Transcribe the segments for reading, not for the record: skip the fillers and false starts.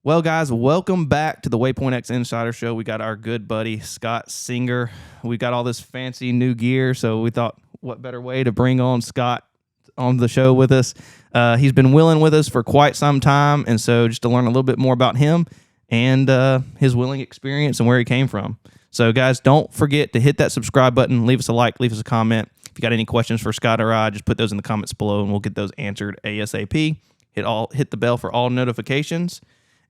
Well, guys, welcome back to the Waypoint X Insider Show. We got our good buddy, Scott Singer. We got all this fancy new gear, so we thought, what better way to bring on Scott on the show with us. He's been willing with us for quite some time, and so just to learn a little bit more about him and his willing experience and where he came from. So, guys, don't forget to hit that subscribe button, leave us a like, leave us a comment. If you got any questions for Scott or I, just put those in the comments below, and we'll get those answered ASAP. Hit the bell for all notifications.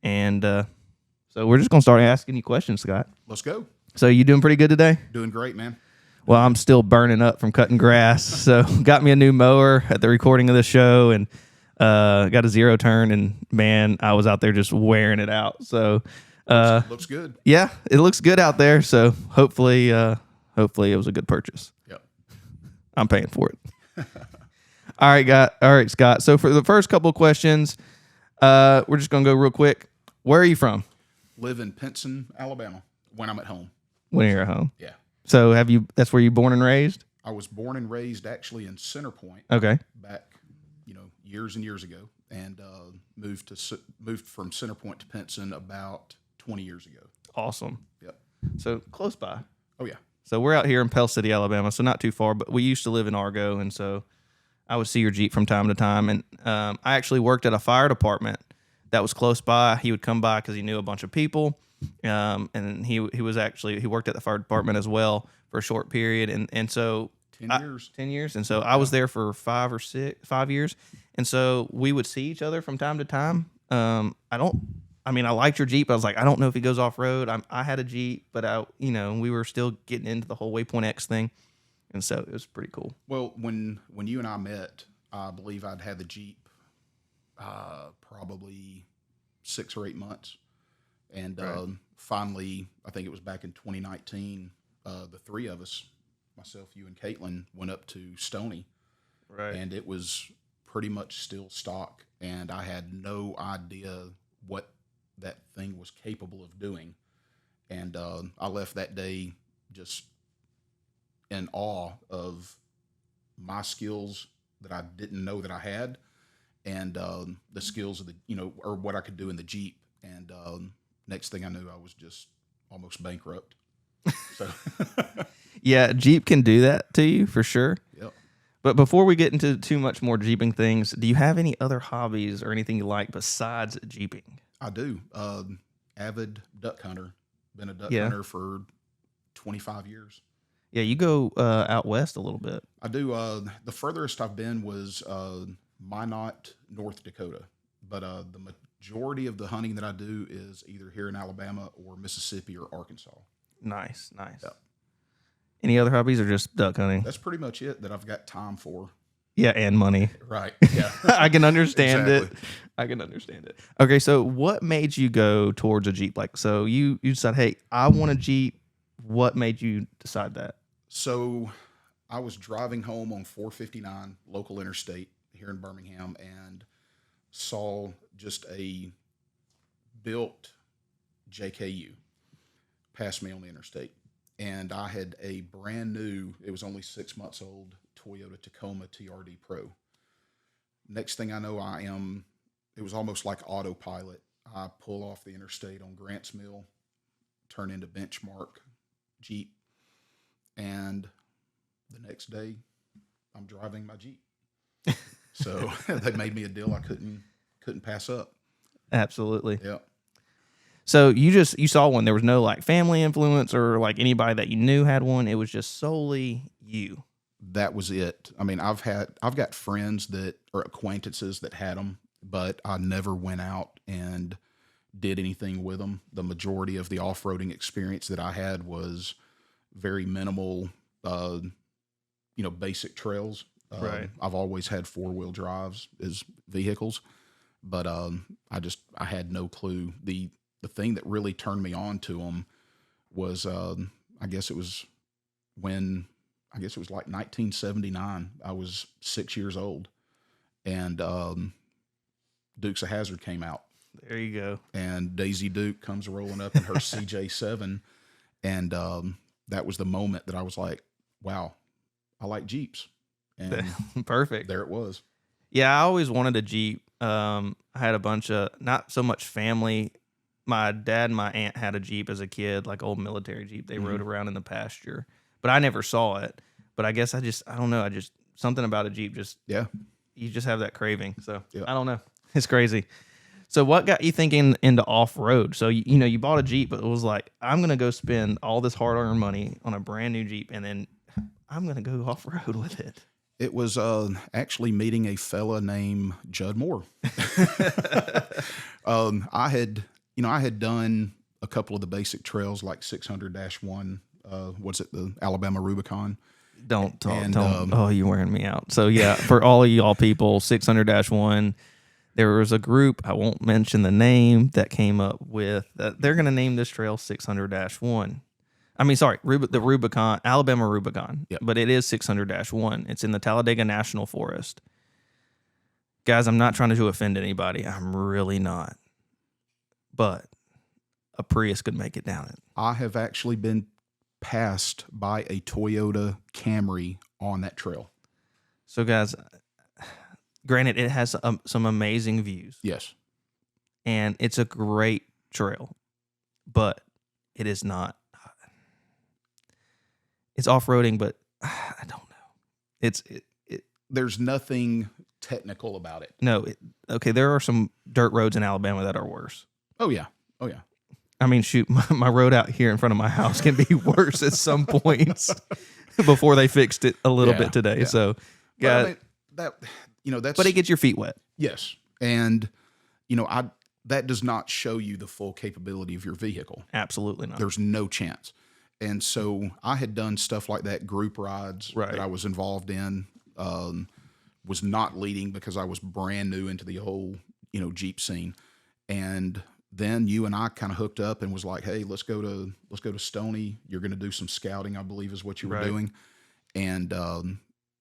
And so we're just going to start asking you questions, Scott. Let's go. So you doing pretty good today? Doing great, man. Well, I'm still burning up from cutting grass. So got me a new mower at the recording of the show and got a zero turn. And, man, I was out there just wearing it out. So looks good. Yeah, it looks good out there. So hopefully it was a good purchase. Yep. I'm paying for it. All right, Scott. So for the first couple of questions, we're just going to go real quick. Where are you from? Live in Pinson, Alabama, when I'm at home. When you're at home? Yeah. So that's where you born and raised? I was born and raised actually in Center Point. Okay. Back, years and years ago, and moved from Center Point to Pinson about 20 years ago. Awesome. Yep. So close by. Oh, yeah. So we're out here in Pell City, Alabama, so not too far, but we used to live in Argo, and so I would see your Jeep from time to time. And I actually worked at a fire department that was close by. He would come by because he knew a bunch of people. And he worked at the fire department as well for a short period. And so 10 years. 10 years. And so I was there for 5 years. And so we would see each other from time to time. I liked your Jeep. I was like, I don't know if he goes off road. I had a Jeep, but we were still getting into the whole Waypoint X thing. And so it was pretty cool. Well, when you and I met, I believe I'd had the Jeep probably 6 or 8 months. And right. Finally, I think it was back in 2019, the three of us, myself, you, and Caitlin, went up to Stony. Right. And it was pretty much still stock. And I had no idea what that thing was capable of doing. And I left that day just in awe of my skills that I didn't know that I had, and the skills of or what I could do in the Jeep. And next thing I knew, I was just almost bankrupt. So, yeah, Jeep can do that to you for sure. Yep. But before we get into too much more Jeeping things, do you have any other hobbies or anything you like besides Jeeping? I do. Avid duck hunter. Been a duck hunter for 25 years. Yeah, you go out west a little bit. I do. The furthest I've been was Minot, North Dakota. But the majority of the hunting that I do is either here in Alabama or Mississippi or Arkansas. Nice. Yep. Any other hobbies or just duck hunting? That's pretty much it that I've got time for. Yeah, and money. Right. Yeah. I can understand exactly. it. I can understand it. Okay, so what made you go towards a Jeep? Like, so you decided, hey, I want a Jeep. What made you decide that? So I was driving home on 459 local interstate here in Birmingham and saw just a built JKU pass me on the interstate. And I had a brand new, it was only 6 months old, Toyota Tacoma TRD Pro. Next thing I know, it was almost like autopilot. I pull off the interstate on Grants Mill, turn into Benchmark Jeep. And the next day, I'm driving my Jeep. So they made me a deal I couldn't pass up. Absolutely. Yeah. So you saw one. There was no like family influence or like anybody that you knew had one. It was just solely you. That was it. I mean, I've got friends that are acquaintances that had them, but I never went out and did anything with them. The majority of the off-roading experience that I had was very minimal, basic trails. Right. I've always had 4-wheel drives as vehicles, but I had no clue. The thing that really turned me on to them was, I guess it was like 1979. I was 6 years old, and Dukes of Hazzard came out. There you go. And Daisy Duke comes rolling up in her CJ7, and that was the moment that I was like, wow, I like Jeeps. And perfect. There it was. Yeah, I always wanted a Jeep. I had a bunch of, not so much family my dad and my aunt had a Jeep as a kid, like old military Jeep. They rode around in the pasture, but I never saw it. But I guess I don't know. Something about a Jeep you just have that craving. So I don't know. It's crazy. So what got you thinking into off-road? So, you bought a Jeep, but it was like, I'm going to go spend all this hard-earned money on a brand new Jeep, and then I'm going to go off-road with it. It was actually meeting a fella named Judd Moore. I had done a couple of the basic trails like 600-1, what's it, the Alabama Rubicon. Don't. Oh, you're wearing me out. So yeah, for all of y'all people, 600-1, there was a group, I won't mention the name, that came up with that they're going to name this trail 600-1. I mean, sorry, the Rubicon, Alabama Rubicon, but it is 600-1. It's in the Talladega National Forest. Guys, I'm not trying to offend anybody. I'm really not. But a Prius could make it down it. I have actually been passed by a Toyota Camry on that trail. So, guys, granted, it has some amazing views. Yes. And it's a great trail, but it is not. It's off-roading, but I don't know. There's nothing technical about it. No. Okay, there are some dirt roads in Alabama that are worse. Oh, yeah. I mean, shoot, my road out here in front of my house can be worse at some points before they fixed it a little bit today. Yeah. So, yeah, that's. But it gets your feet wet. Yes, and that does not show you the full capability of your vehicle. Absolutely not. There's no chance. And so I had done stuff like that, group rides that I was involved in. Was not leading because I was brand new into the whole Jeep scene, and then you and I kind of hooked up and was like, hey, let's go to Stony. You're going to do some scouting, I believe is what you were doing. And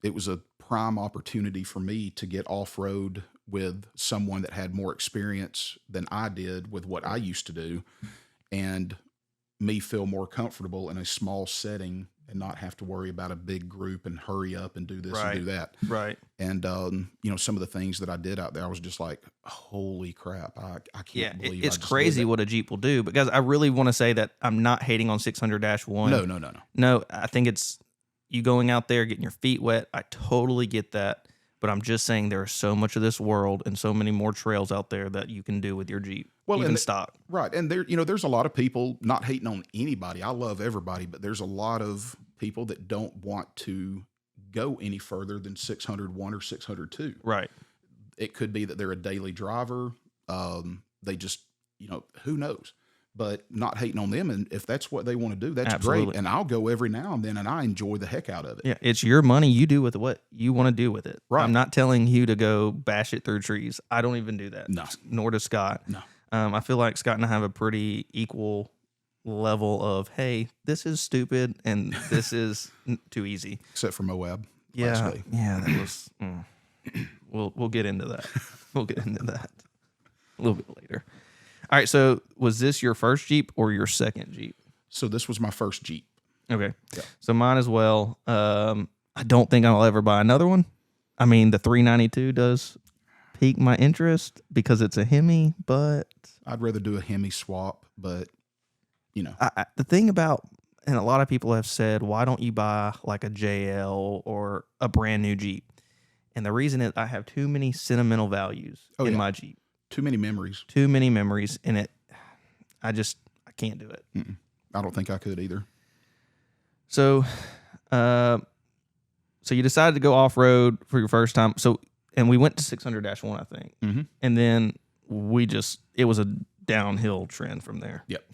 it was a prime opportunity for me to get off-road with someone that had more experience than I did with what I used to do, and me feel more comfortable in a small setting and not have to worry about a big group and hurry up and do this and do that. Right. And, some of the things that I did out there, I was just like, holy crap. I can't believe it's crazy what a Jeep will do. Because I really want to say that I'm not hating on 600-1. No. No, I think it's you going out there, getting your feet wet. I totally get that. But I'm just saying there is so much of this world and so many more trails out there that you can do with your Jeep. Well, even stock. Right. And there's a lot of people, not hating on anybody. I love everybody, but there's a lot of people that don't want to go any further than 601 or 602. Right. It could be that they're a daily driver. They just, who knows? But not hating on them. And if that's what they want to do, that's great. And I'll go every now and then, and I enjoy the heck out of it. Yeah, it's your money. You do with what you want to do with it. Right. I'm not telling you to go bash it through trees. I don't even do that. No. Nor does Scott. No. I feel like Scott and I have a pretty equal level of, hey, this is stupid and this is too easy. Except for Moab. Yeah, that was. We'll get into that. We'll get into that a little bit later. All right, so was this your first Jeep or your second Jeep? So this was my first Jeep. Okay. Yeah. So mine as well. I don't think I'll ever buy another one. I mean, the 392 does pique my interest because it's a Hemi, but I'd rather do a Hemi swap, but the thing about, and a lot of people have said, why don't you buy like a JL or a brand new Jeep? And the reason is I have too many sentimental values in my Jeep. Too many memories. And I can't do it. Mm-mm. I don't think I could either. So, so you decided to go off-road for your first time. So, and we went to 600-1, I think. Mm-hmm. And then it was a downhill trend from there. Yep.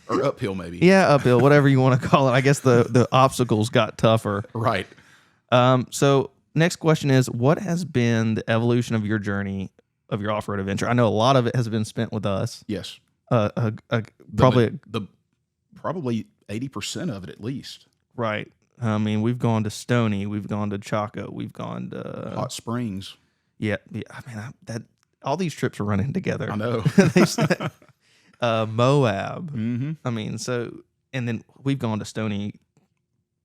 Or uphill, maybe. Yeah, uphill, whatever you want to call it. I guess the obstacles got tougher. Right. So next question is, what has been the evolution of your journey of your off-road adventure? I know a lot of it has been spent with us. Yes. Probably 80% of it at least. Right. I mean, we've gone to Stony, we've gone to Chaco, we've gone to Hot Springs. Yeah. I mean, all these trips are running together. I know. Moab. Mm-hmm. I mean, and then we've gone to Stony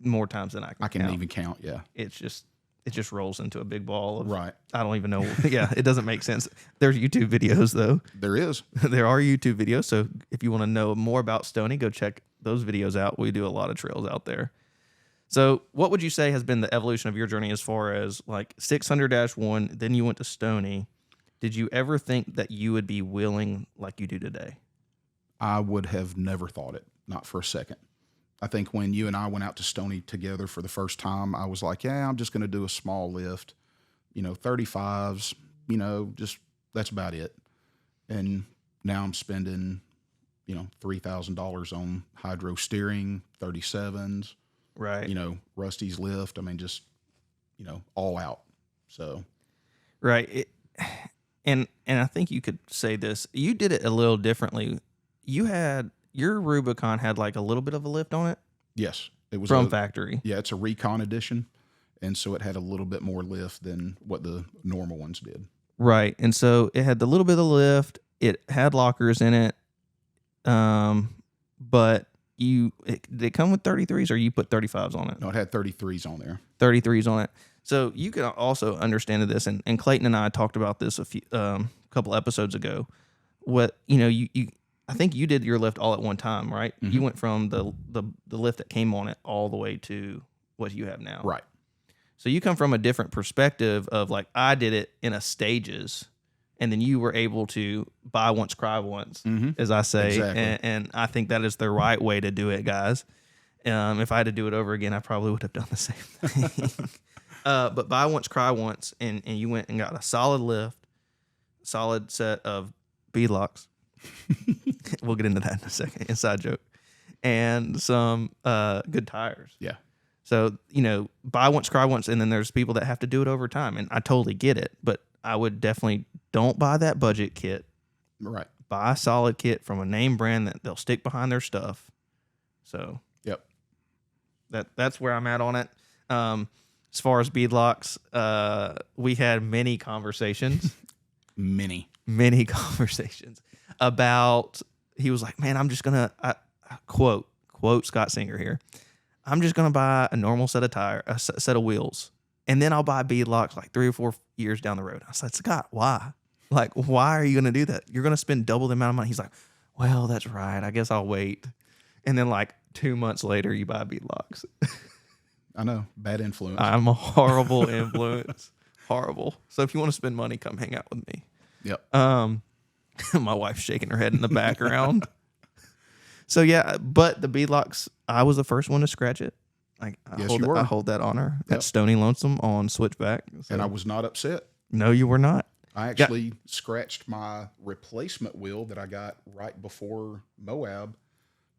more times than I can even count. Yeah. It's just it just rolls into a big ball of, Right. I don't even know. Yeah, it doesn't make sense. There's YouTube videos though. There is. There are YouTube videos. So if you want to know more about Stony, go check those videos out. We do a lot of trails out there. So what would you say has been the evolution of your journey as far as like 600-1, then you went to Stony. Did you ever think that you would be wheeling like you do today? I would have never thought it, not for a second. I think when you and I went out to Stony together for the first time, I was like, yeah, I'm just going to do a small lift, 35s, just that's about it. And now I'm spending, $3,000 on hydro steering, 37s, Right. Rusty's lift. I mean, just, all out. So. Right. And I think you could say this. You did it a little differently. Your Rubicon had like a little bit of a lift on it. Yes. It was from factory. Yeah, it's a Recon edition. And so it had a little bit more lift than what the normal ones did. Right. And so it had the little bit of lift. It had lockers in it. But did it come with 33s or you put 35s on it? No, it had 33s on there. 33s on it. So you can also understand this, and Clayton and I talked about this a couple episodes ago. What I think you did your lift all at one time, right? Mm-hmm. You went from the lift that came on it all the way to what you have now, Right? So you come from a different perspective of like I did it in a stages, and then you were able to buy once, cry once, as I say, Exactly. and I think that is the right way to do it, guys. If I had to do it over again, I probably would have done the same thing. But buy once, cry once, and you went and got a solid lift, solid set of beadlocks. We'll get into that in a second. Inside joke. And some good tires. Yeah. So, buy once, cry once, and then there's people that have to do it over time, and I totally get it. But I would definitely don't buy that budget kit. Right. Buy a solid kit from a name brand that they'll stick behind their stuff. So, yep. That's where I'm at on it. As far as beadlocks, we had many conversations. Many conversations about, he was like, man, I'm just going to, quote Scott Singer here, I'm just going to buy a normal set of wheels, and then I'll buy beadlocks like 3 or 4 years down the road. I said, Scott, why? Like, why are you going to do that? You're going to spend double the amount of money. He's like, well, that's right. I guess I'll wait. And then like 2 months later, you buy beadlocks. I know. Bad influence. I'm a horrible influence. Horrible. So if you want to spend money, come hang out with me. Yep. My wife's shaking her head in the background. So yeah, but the beadlocks, I was the first one to scratch it. I hold that honor. Yep. That's Stony Lonesome on Switchback. So. And I was not upset. No, you were not. I actually scratched my replacement wheel that I got right before Moab.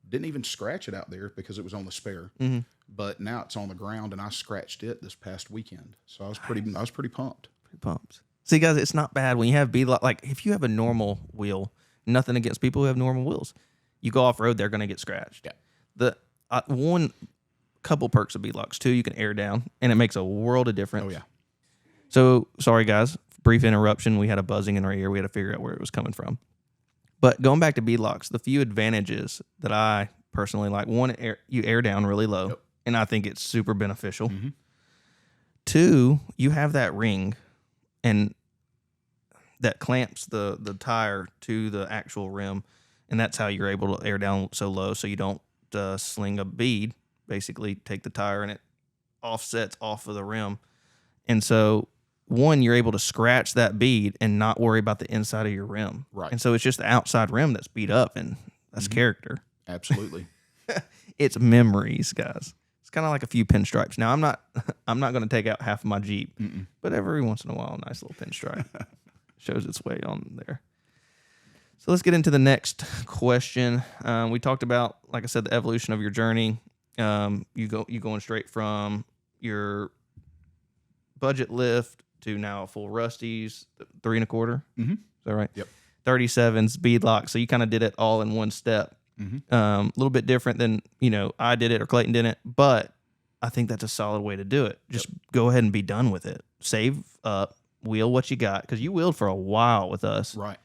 Didn't even scratch it out there because it was on the spare. Mm-hmm. But now it's on the ground, and I scratched it this past weekend. So I was pretty pumped. Pretty pumped. See, guys, it's not bad when you have beadlock. Like if you have a normal wheel, nothing against people who have normal wheels. You go off road, they're going to get scratched. Yeah. The one couple perks of beadlocks too, you can air down, and it makes a world of difference. Oh yeah. So sorry, guys. Brief interruption. We had a buzzing in our ear. We had to figure out where it was coming from. But going back to beadlocks, the few advantages that I personally like: one, you air down really low, Yep. and I think it's super beneficial. Mm-hmm. 2, you have that ring, and that clamps the tire to the actual rim, and that's how you're able to air down so low, so you don't sling a bead. Basically, take the tire and it offsets off of the rim, and so. 1, you're able to scratch that bead and not worry about the inside of your rim. Right. And so it's just the outside rim that's beat up, and that's character. Absolutely. It's memories, guys. It's kind of like a few pinstripes. Now, I'm not going to take out half of my Jeep, but every once in a while, a nice little pinstripe shows its way on there. So let's get into the next question. We talked about, like I said, the evolution of your journey. You going straight from your budget lift to now a full Rusty's 3 1/4. Mm-hmm. Is that right? Yep. 37s, beadlock. So you kind of did it all in one step. Mm-hmm. A little bit different than, I did it or Clayton did it, but I think that's a solid way to do it. Just go ahead and be done with it. Save up, wheel what you got, because you wheeled for a while with us. Right.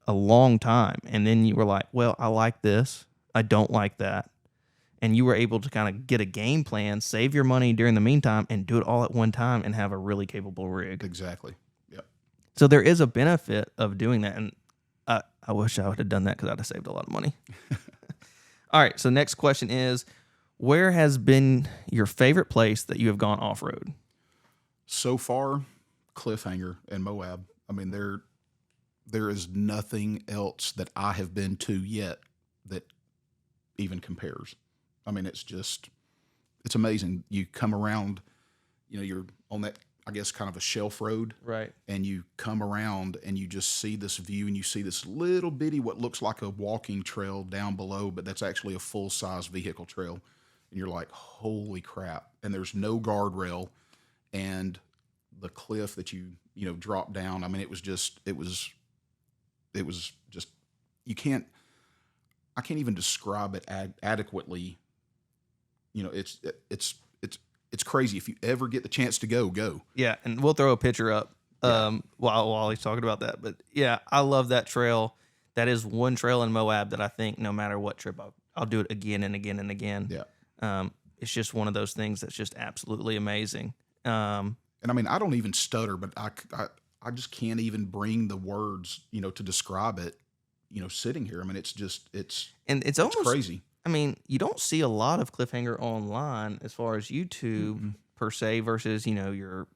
A long time. And then you were like, well, I like this. I don't like that. and you were able to kind of get a game plan, save your money during the meantime, and do it all at one time and have a really capable rig. Exactly. Yep. So there is a benefit of doing that, and I wish I would have done that because I'd have saved a lot of money. All right, so next question is, where has been your favorite place that you have gone off-road? So far, Cliffhanger and Moab. I mean, there is nothing else that I have been to yet that even compares. I mean, it's amazing. You come around, you're on that, I guess, kind of a shelf road. Right. And you come around and you just see this view, and you see this little bitty, what looks like a walking trail down below, but that's actually a full-size vehicle trail. And you're like, holy crap. And there's no guardrail, and the cliff that you drop down. I mean, it was just, I can't even describe it adequately. It's crazy. If you ever get the chance to go. Yeah, and we'll throw a picture up while he's talking about that. But yeah, I love that trail. That is one trail in Moab that I think no matter what trip, I'll do it again and again and again. Yeah. It's just one of those things that's just absolutely amazing. And I mean, I don't even stutter, but I just can't even bring the words, to describe it, sitting here. I mean, it's almost crazy. I mean, you don't see a lot of Cliffhanger online as far as YouTube per se versus, your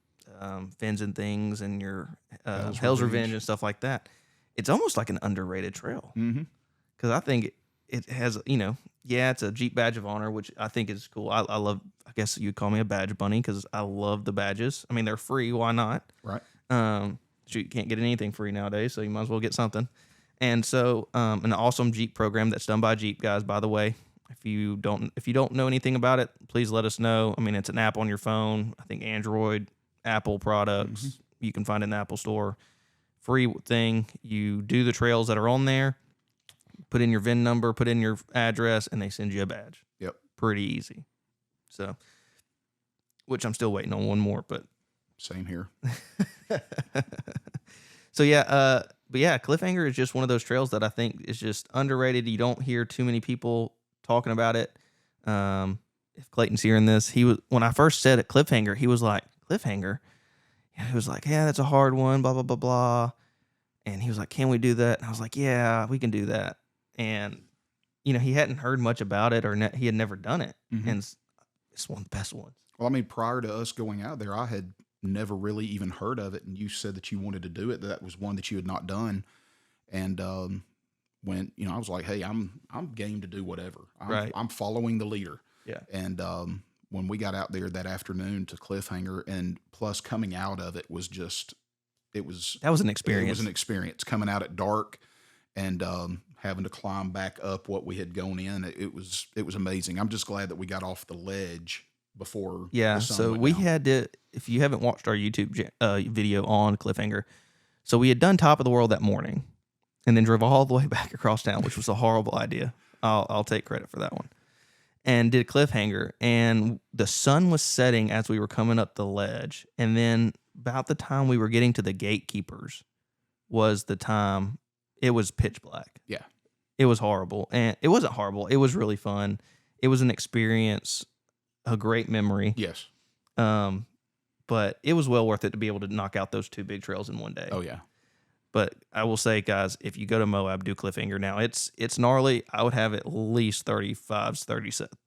Fins and Things and your Hell's Revenge and stuff like that. It's almost like an underrated trail. Because I think it has, it's a Jeep badge of honor, which I think is cool. I love, I guess you'd call me a badge bunny because I love the badges. I mean, they're free. Why not? Right. You can't get anything free nowadays, so you might as well get something. And so, an awesome Jeep program that's done by Jeep guys, by the way. If you don't know anything about it, please let us know. I mean, it's an app on your phone. I think Android, Apple products. You can find it in the Apple Store. Free thing. You do the trails that are on there. Put in your VIN number, put in your address, and they send you a badge. Yep. Pretty easy. So, which I'm still waiting on one more, but same here. So yeah, but yeah, Cliffhanger is just one of those trails that I think is just underrated. You don't hear too many people talking about it. If Clayton's hearing this, when I first said it, Cliffhanger, he was like, Cliffhanger? Yeah, he was like, yeah, that's a hard one, blah, blah, blah, blah. And he was like, can we do that? And I was like, yeah, we can do that. And, he hadn't heard much about it, or he had never done it. And it's one of the best ones. Well, I mean, prior to us going out there, I had never really even heard of it. And you said that you wanted to do it. That was one that you had not done. And, when, I was like, hey, I'm game to do whatever. I'm following the leader. Yeah. And, when we got out there that afternoon to Cliffhanger, and plus coming out of it was just, that was an experience. It was an experience coming out at dark and, having to climb back up what we had gone in. It was amazing. I'm just glad that we got off the ledge before. Yeah. The sun So went we down. had to, if you haven't watched our YouTube video on Cliffhanger, so we had done Top of the World that morning and then drove all the way back across town, which was a horrible idea. I'll take credit for that one. And did Cliffhanger, and the sun was setting as we were coming up the ledge. And then about the time we were getting to the gatekeepers was the time it was pitch black. Yeah. It was horrible. And it wasn't horrible. It was really fun. It was an experience, a great memory. Yes. But it was well worth it to be able to knock out those two big trails in one day. Oh yeah. But I will say, guys, if you go to Moab, do Cliffhanger. Now, it's gnarly. I would have at least 35s,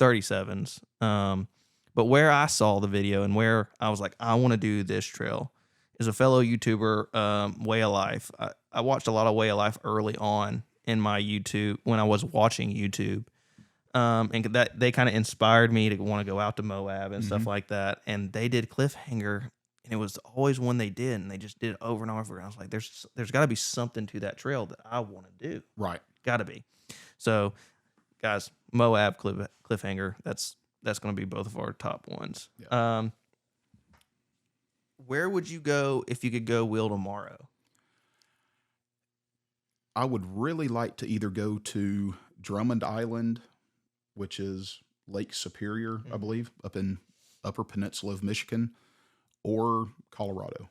37s. But where I saw the video and where I was like, I want to do this trail is a fellow YouTuber, Way of Life. I watched a lot of Way of Life early on in my YouTube when I was watching YouTube. And that they kind of inspired me to want to go out to Moab and stuff like that. And they did Cliffhanger. And it was always one they did, and they just did it over and over. And I was like, there's got to be something to that trail that I want to do. Right. Got to be. So, guys, Moab, Cliffhanger, that's going to be both of our top ones. Yeah. Where would you go if you could go wheel tomorrow? I would really like to either go to Drummond Island, which is Lake Superior, I believe, up in Upper Peninsula of Michigan, or Colorado.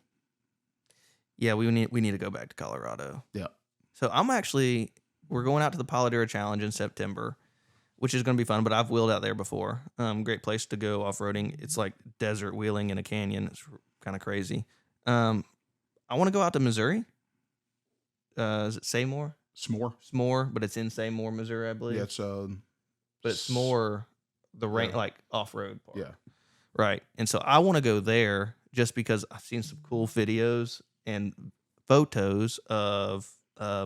Yeah, we need to go back to Colorado. Yeah. So we're going out to the Paladera Challenge in September. which is going to be fun. But I've wheeled out there before. Great place to go off roading. It's like desert wheeling in a canyon. It's kind of crazy. I want to go out to Missouri. Is it Seymour? S'more, but it's in Seymour, Missouri, I believe. Yeah, it's but it's more the like off road part. Yeah. Right. And so I want to go there just because I've seen some cool videos and photos of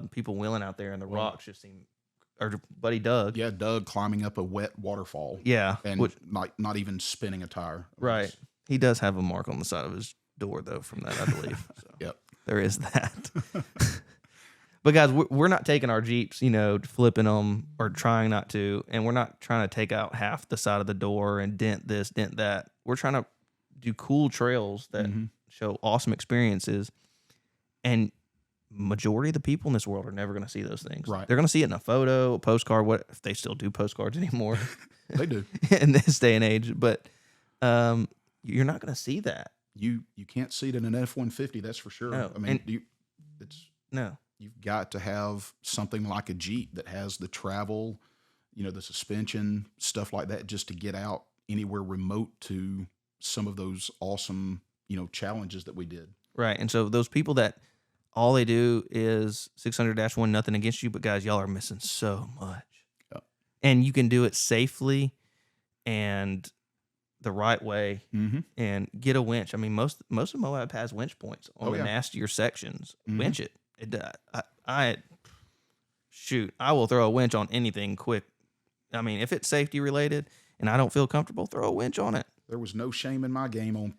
people wheeling out there, and the rocks just seem. Our buddy Doug. Yeah, Doug climbing up a wet waterfall. Yeah. And not even spinning a tire. Right. He does have a mark on the side of his door, though, from that, I believe. So yep. There is that. But, guys, we're not taking our Jeeps, flipping them or trying not to. And we're not trying to take out half the side of the door and dent this, dent that. We're trying to do cool trails that show awesome experiences. And majority of the people in this world are never going to see those things. Right. They're going to see it in a photo, a postcard, what if they still do postcards anymore. They do. In this day and age. But you're not going to see that. You can't see it in an F-150, that's for sure. No. I mean, no. You've got to have something like a Jeep that has the travel, the suspension, stuff like that, just to get out anywhere remote to some of those awesome, challenges that we did. Right. And so those people that all they do is 600-1, nothing against you, but guys, y'all are missing so much. Yep. And you can do it safely and the right way and get a winch. I mean, most of Moab has winch points on the nastier sections. Winch it. I will throw a winch on anything quick. I mean, if it's safety related and I don't feel comfortable, throw a winch on it. There was no shame in my game on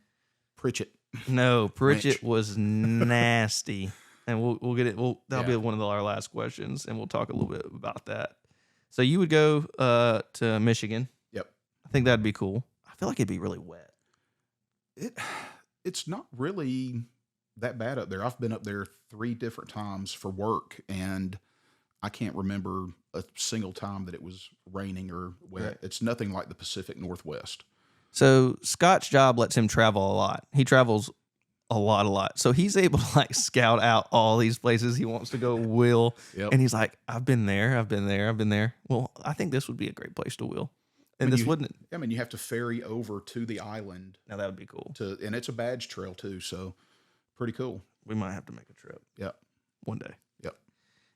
Pritchett. No, Pritchett was nasty. And we'll get it. That'll be one of our last questions, and we'll talk a little bit about that. So you would go to Michigan. Yep. I think that'd be cool. I feel like it'd be really wet. It's not really that bad up there. I've been up there 3 different times for work, and I can't remember a single time that it was raining or wet. Right. It's nothing like the Pacific Northwest. So Scott's job lets him travel a lot. He travels a lot. So he's able to scout out all these places he wants to go wheel. Yep. And he's like, I've been there. Well, I think this would be a great place to wheel. And wouldn't. I mean, you have to ferry over to the island. Now that would be cool. And it's a badge trail too, so pretty cool. We might have to make a trip. Yep. One day. Yep.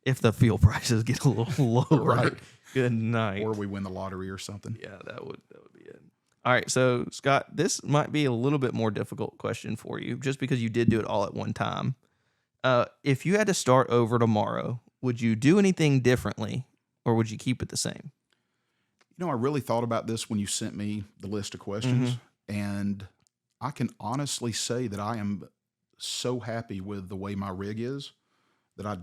If the fuel prices get a little lower. Right. Good night. Or we win the lottery or something. Yeah, that would be it. All right, so Scott, this might be a little bit more difficult question for you, just because you did do it all at one time. If you had to start over tomorrow, would you do anything differently, or would you keep it the same? I really thought about this when you sent me the list of questions, and I can honestly say that I am so happy with the way my rig is that I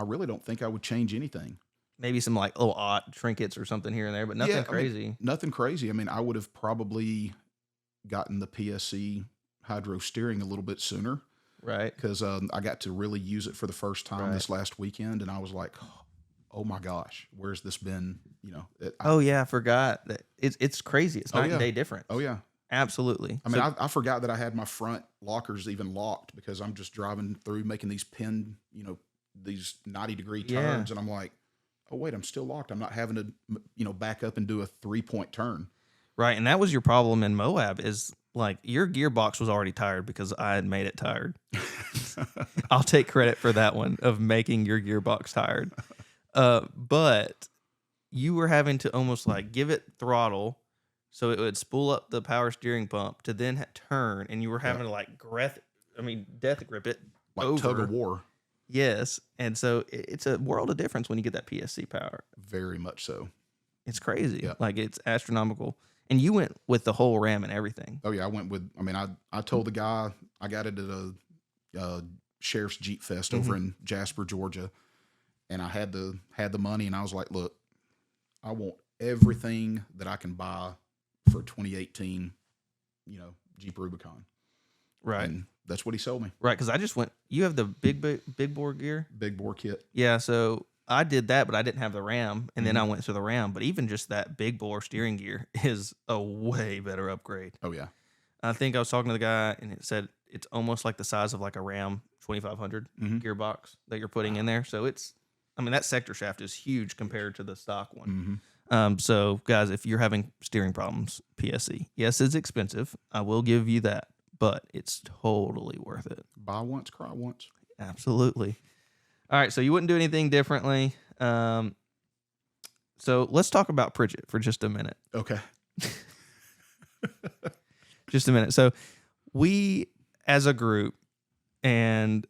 really don't think I would change anything. Maybe some little odd trinkets or something here and there, but nothing crazy. Nothing crazy. I mean, I would have probably gotten the PSC hydro steering a little bit sooner. Right. Because I got to really use it for the first time this last weekend, and I was like, oh my gosh, where's this been? I forgot that it's crazy. It's night and day difference. Oh yeah. Absolutely. I mean, I forgot that I had my front lockers even locked because I'm just driving through making these these 90-degree turns, and I'm like, oh wait, I'm still locked. I'm not having to, back up and do a 3-point turn. Right, and that was your problem in Moab. Is your gearbox was already tired because I had made it tired. I'll take credit for that one of making your gearbox tired. But you were having to almost give it throttle so it would spool up the power steering pump to then turn, and you were having to death grip it over. Tug of war. Yes, and so it's a world of difference when you get that PSC power. Very much so. It's crazy. Yeah. It's astronomical. And you went with the whole RAM and everything. Oh yeah, I went with. I mean, I told the guy I got it at a Sheriff's Jeep Fest over in Jasper, Georgia, and I had the money, and I was like, look, I want everything that I can buy for 2018, Jeep Rubicon. Right. And that's what he sold me. Right, because I just went. You have the big bore gear. Big bore kit. Yeah, so I did that, but I didn't have the RAM, and then I went to the RAM. But even just that big bore steering gear is a way better upgrade. Oh yeah. I think I was talking to the guy, and it said it's almost like the size of a Ram 2500 gearbox that you're putting in there. So that sector shaft is huge compared to the stock one. So guys, if you're having steering problems, PSE, yes, it's expensive. I will give you that, but it's totally worth it. Buy once, cry once. Absolutely. All right, so you wouldn't do anything differently. So let's talk about Pritchett for just a minute. Okay. Just a minute. So we, as a group, and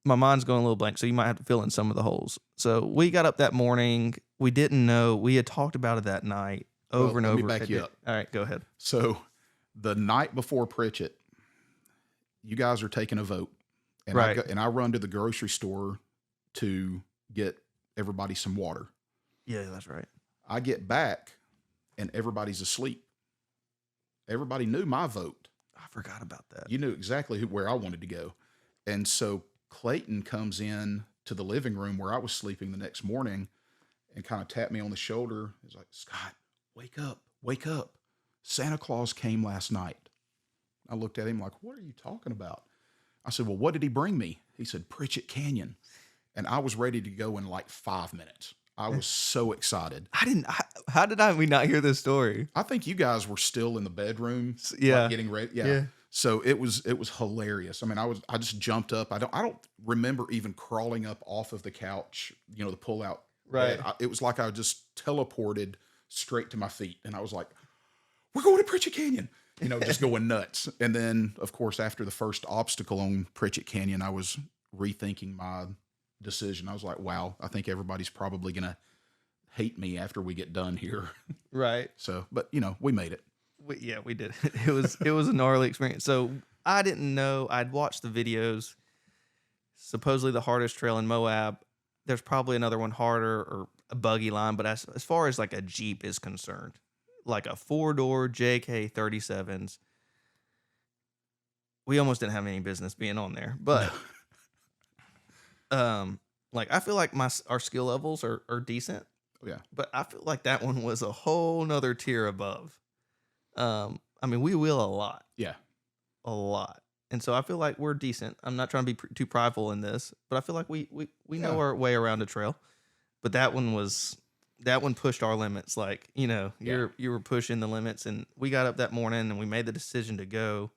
my mind's going a little blank, so you might have to fill in some of the holes. So we got up that morning. We didn't know. We had talked about it that night over and over. Let me back you up. All right, go ahead. So the night before Pritchett, you guys are taking a vote. And Right. I run to the grocery store to get everybody some water. Yeah, that's right. I get back and everybody's asleep. Everybody knew my vote. I forgot about that. You knew exactly where I wanted to go. And so Clayton comes in to the living room where I was sleeping the next morning and kind of tapped me on the shoulder. He's like, Scott, wake up, wake up. Santa Claus came last night. I looked at him like, what are you talking about? I said, well, what did he bring me? He said, Pritchett Canyon. And I was ready to go in like 5 minutes. I was so excited. How did we not hear this story? I think you guys were still in the bedroom, Yeah. like getting ready. Yeah. So it was hilarious. I mean, I just jumped up. I don't remember even crawling up off of the couch, the pull out. Right. Bed. It was like I just teleported straight to my feet, and I was like, "We're going to Pritchett Canyon," just going nuts. And then, of course, after the first obstacle on Pritchett Canyon, I was rethinking my decision. I was like, wow, I think everybody's probably going to hate me after we get done here. Right. So, but we made it. We did. It was a gnarly experience. So I didn't know. I'd watched the videos. Supposedly the hardest trail in Moab. There's probably another one harder or a buggy line, but as far as like a Jeep is concerned, like a 4-door JK 37s, we almost didn't have any business being on there. But like I feel like our skill levels are decent. Yeah. But I feel like that one was a whole nother tier above. I mean, we wheel a lot. Yeah. A lot. And so I feel like we're decent. I'm not trying to be too prideful in this, but I feel like we know our way around a trail. But that one pushed our limits. Like, you were pushing the limits, and we got up that morning and we made the decision to go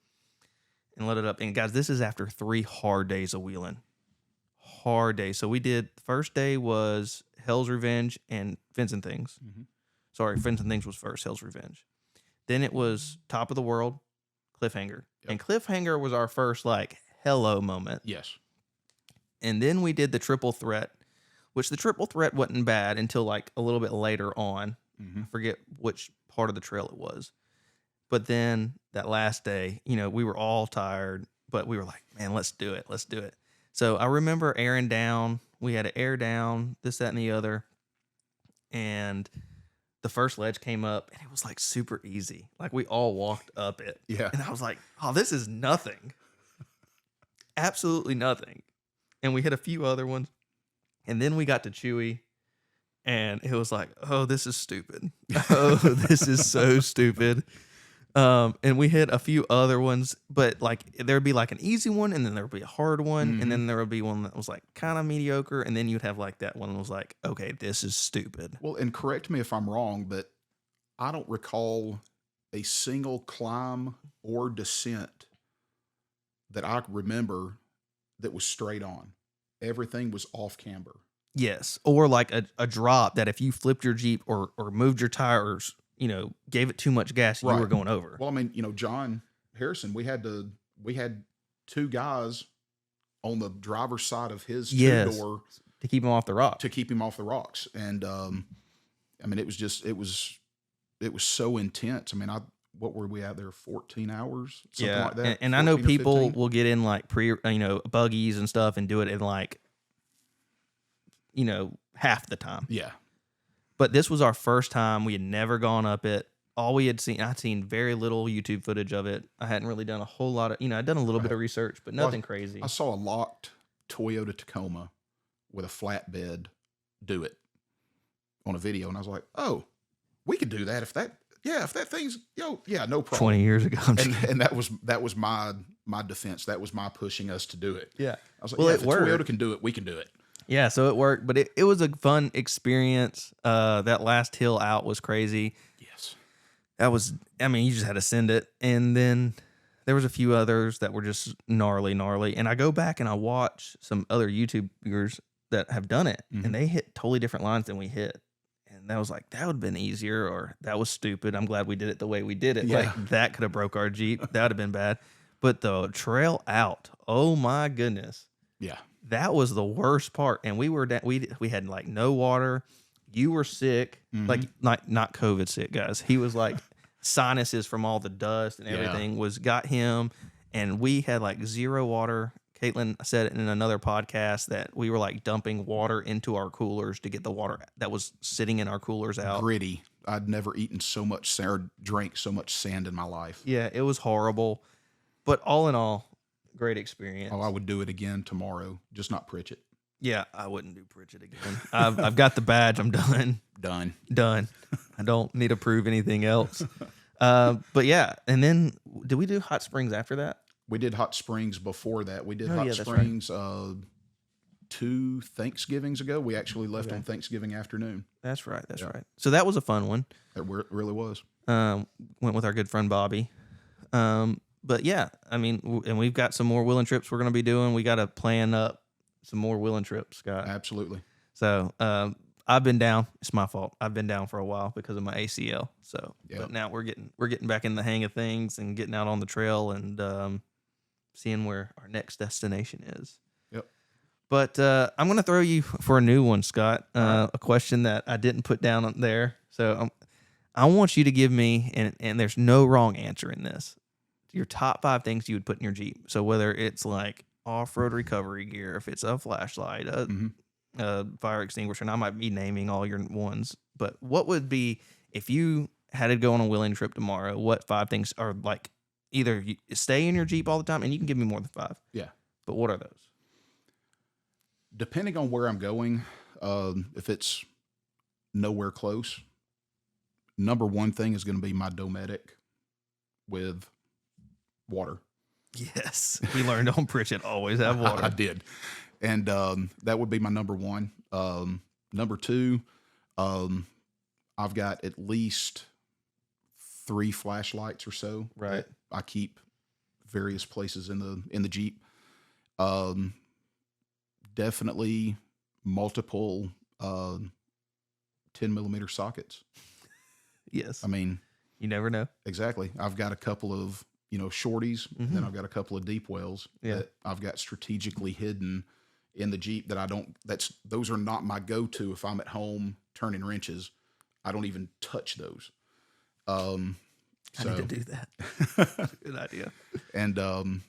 and let it up. And guys, this is after 3 hard days of wheeling. Hard days. So we did, the first day was Hell's Revenge and Fins and Things. Mm-hmm. Sorry, Fins and Things was first, Hell's Revenge. Then it was Top of the World, Cliffhanger. Yep. And Cliffhanger was our first like hello moment. Yes. And then we did the Triple Threat, which the Triple Threat wasn't bad until like a little bit later on. Mm-hmm. I forget which part of the trail it was. But then that last day, we were all tired, but we were like, man, let's do it. Let's do it. So I remember airing down. We had to air down, this, that, and the other. And the first ledge came up, and it was like super easy. Like we all walked up it. Yeah. And I was like, oh, this is nothing. Absolutely nothing. And we hit a few other ones. And then we got to Chewy, and it was like, oh, this is stupid. Oh, this is so stupid. And we hit a few other ones, but like there would be like an easy one, and then there would be a hard one, Mm-hmm. and then there would be one that was like kind of mediocre, and then you'd have like that one that was like, okay, this is stupid. Well, and correct me if I'm wrong, but I don't recall a single climb or descent that I remember that was straight on. Everything was off camber. Yes, or like a drop that if you flipped your Jeep or moved your tires, gave it too much gas, you Right. were going over. Well, I mean, John Harrison, we had 2 guys on the driver's side of his Yes. 2-door To keep them off the rock. to keep him off the rocks. And I mean, it was so intense. I mean, what were we out there, 14 hours? Something like that. And I know 14 or people 15? will get in like buggies and stuff and do it in like, half the time. Yeah. But this was our first time. We had never gone up it. All we had seen, I'd seen very little YouTube footage of it. I hadn't really done a whole lot of, I'd done a little bit of research, but nothing crazy. I saw a locked Toyota Tacoma with a flatbed do it on a video, and I was like, oh, we could do that if that thing's, no problem. 20 years ago. And that was my defense. That was my pushing us to do it. Yeah. I was like, Well, yeah, it if worked. Toyota can do it, we can do it. Yeah, so it worked, but it was a fun experience. That last hill out was crazy. Yes. That was, I mean, you just had to send it. And then there was a few others that were just gnarly. And I go back and I watch some other YouTubers that have done it, and they hit totally different lines than we hit. And that was like, that would have been easier, or that was stupid. I'm glad we did it the way we did it. Yeah. Like, that could have broke our Jeep. That would have been bad. But the trail out, oh my goodness. Yeah. That was the worst part. And we were we had like no water. You were sick, like not COVID sick, guys. He was like sinuses from all the dust and everything got him. And we had like zero water. Caitlin said it in another podcast that we were like dumping water into our coolers to get the water that was sitting in our coolers out. Gritty. I'd never eaten so much sand or drank so much sand in my life. Yeah, it was horrible. But all in all, great experience. Oh, I would do it again tomorrow, just not Pritchett. Yeah, I wouldn't do Pritchett again. I've got the badge. I'm done. Done. I don't need to prove anything else. But yeah, and then did we do Hot Springs after that? We did Hot Springs before that. We did Hot that's Springs 2 Thanksgivings ago. We actually left on Thanksgiving afternoon. That's right. Right. So that was a fun one. It really was. Went with our good friend Bobby. But yeah, I mean, and we've got some more wheeling trips we're going to be doing. We got to plan up some more wheeling trips, Scott. Absolutely. So I've been down. It's my fault. I've been down for a while because of my ACL. So, but now we're getting back in the hang of things and getting out on the trail and seeing where our next destination is. Yep. But I'm going to throw you for a new one, Scott. A question that I didn't put down on there. So I want you to give me, and there's no wrong answer in this, your top 5 things you would put in your Jeep. So whether it's like off-road recovery gear, if it's a flashlight, a fire extinguisher, and I might be naming all your ones, but what would be, if you had to go on a wheeling trip tomorrow, what 5 things are like, either you stay in your Jeep all the time, and you can give me more than 5. Yeah. But what are those? Depending on where I'm going, if it's nowhere close, number 1 thing is going to be my Dometic with water. Yes. We learned on Pritchett always have water. I did. And that would be my number 1. Number 2, I've got at least 3 flashlights or so. Right. That I keep various places in the Jeep. Definitely multiple 10mm sockets. Yes. I mean, you never know. Exactly. I've got a couple of, shorties, and then I've got a couple of deep wells that I've got strategically hidden in the Jeep that those are not my go-to if I'm at home turning wrenches. I don't even touch those. I need to do that. That's a good idea. And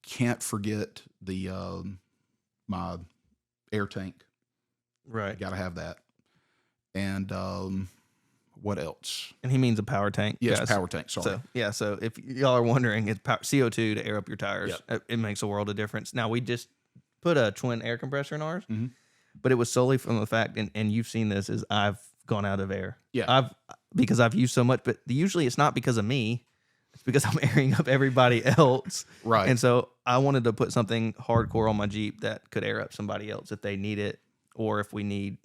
can't forget the my air tank. Right. Got to have that. And what else? And he means a power tank. Yes, guys. power tank. Sorry. So if y'all are wondering, it's CO2 to air up your tires. Yep. It makes a world of difference. Now, we just put a twin air compressor in ours, but it was solely from the fact, and you've seen this, is I've gone out of air. Yeah. Because I've used so much, but usually it's not because of me. It's because I'm airing up everybody else. Right. And so I wanted to put something hardcore on my Jeep that could air up somebody else if they need it, or if we need,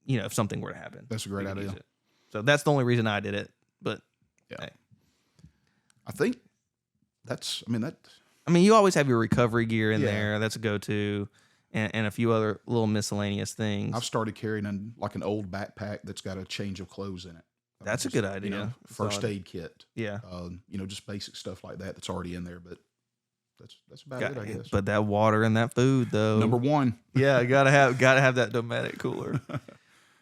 if something were to happen. That's a great idea. So that's the only reason I did it. But hey. I think you always have your recovery gear in there. That's a go-to, and a few other little miscellaneous things. I've started carrying an old backpack that's got a change of clothes in it. That's a good idea. First aid kit. Yeah. Just basic stuff like that that's already in there, but that's about it, I guess. But that water and that food, though. Number 1. Yeah, gotta have that Dometic cooler.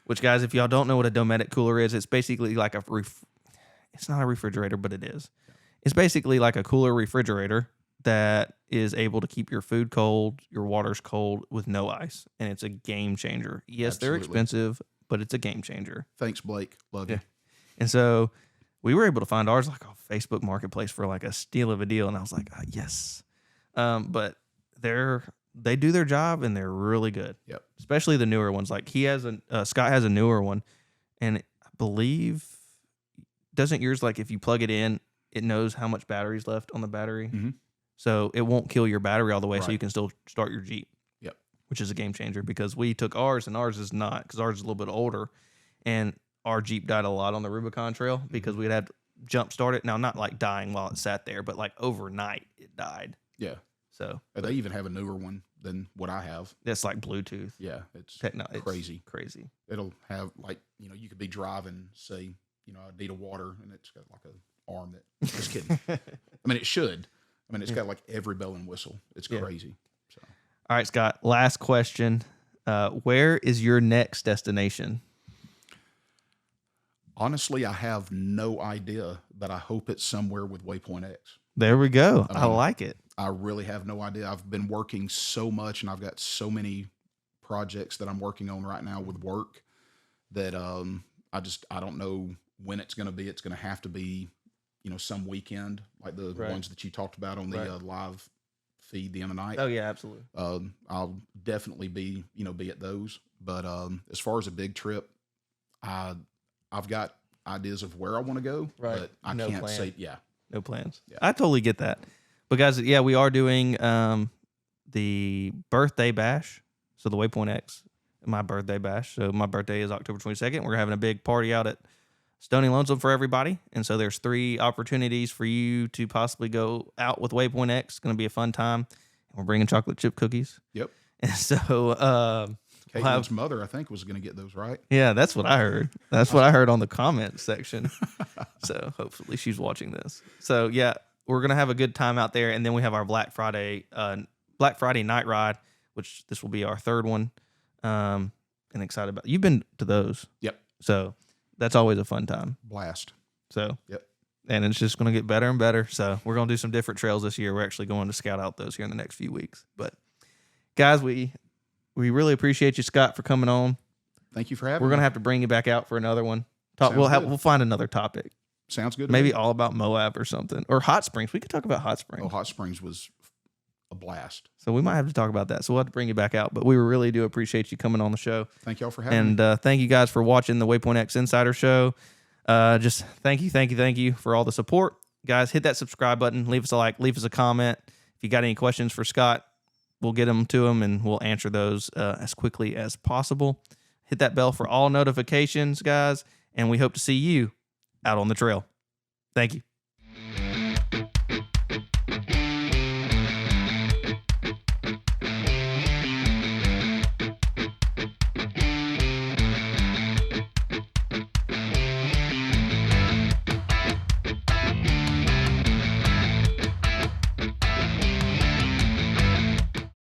Which, guys, if y'all don't know what a Dometic cooler is, it's basically like it's not a refrigerator, but it is. It's basically like a cooler refrigerator that is able to keep your food cold, your water's cold with no ice, and it's a game changer. Yes, Absolutely. They're expensive, but it's a game changer. Thanks, Blake. Love you. And so we were able to find ours like on Facebook Marketplace for like a steal of a deal, and I was like, yes. But they do their job, and they're really good. Yep. Especially the newer ones. Like Scott has a newer one, and I believe, doesn't yours, like if you plug it in, it knows how much battery's left on the battery? Mm-hmm. So it won't kill your battery all the way, so you can still start your Jeep. Yep. which is a game changer because we took ours and ours is not, because ours is a little bit older, and our Jeep died a lot on the Rubicon Trail because we'd had to jump start it. Now, not like dying while it sat there, but like overnight it died. Yeah. So They even have a newer one than what I have. that's like Bluetooth. Yeah, it's Crazy. It'll have like, you could be driving, say, I need a water, and it's got like a arm that. Just kidding. I mean, it should. I mean, it's got like every bell and whistle. It's crazy. So. All right, Scott. Last question. Where is your next destination? Honestly, I have no idea, but I hope it's somewhere with Waypoint X. There we go. I I mean, like it. I really have no idea. I've been working so much, and I've got so many projects that I'm working on right now with work that I don't know when it's going to be. It's going to have to be, some weekend like the ones that you talked about on the live feed the other night. Oh yeah, absolutely. I'll definitely be at those. But as far as a big trip, I've got ideas of where I want to go, but I can't say. Yeah, no plans. Yeah. I totally get that. But guys, yeah, we are doing the birthday bash. So the Waypoint X, my birthday bash. So my birthday is October 22nd. We're having a big party out at Stony Lonesome for everybody. And so there's 3 opportunities for you to possibly go out with Waypoint X. It's going to be a fun time. And we're bringing chocolate chip cookies. Yep. And so Caitlin's mother, I think, was going to get those, right? Yeah, that's what I heard. That's what I heard on the comments section. So hopefully she's watching this. So yeah, we're gonna have a good time out there, and then we have our Black Friday night ride, which this will be our 3rd one. And excited about. You've been to those, Yep. so that's always a fun time. Blast. So Yep. And it's just gonna get better and better. So we're gonna do some different trails this year. We're actually going to scout out those here in the next few weeks. But guys, we really appreciate you, Scott, for coming on. Thank you for having me. We're going to have to bring you back out for another one. We'll find another topic. Sounds good. Maybe all about Moab or something. Or Hot Springs. We could talk about Hot Springs. Oh, Hot Springs was a blast. So we might have to talk about that. So we'll have to bring you back out. But we really do appreciate you coming on the show. Thank y'all for having me. And thank you guys for watching the Waypoint X Insider Show. Just thank you for all the support. Guys, hit that subscribe button. Leave us a like. Leave us a comment. If you got any questions for Scott, we'll get them to him, and we'll answer those as quickly as possible. Hit that bell for all notifications, guys, and we hope to see you out on the trail. Thank you.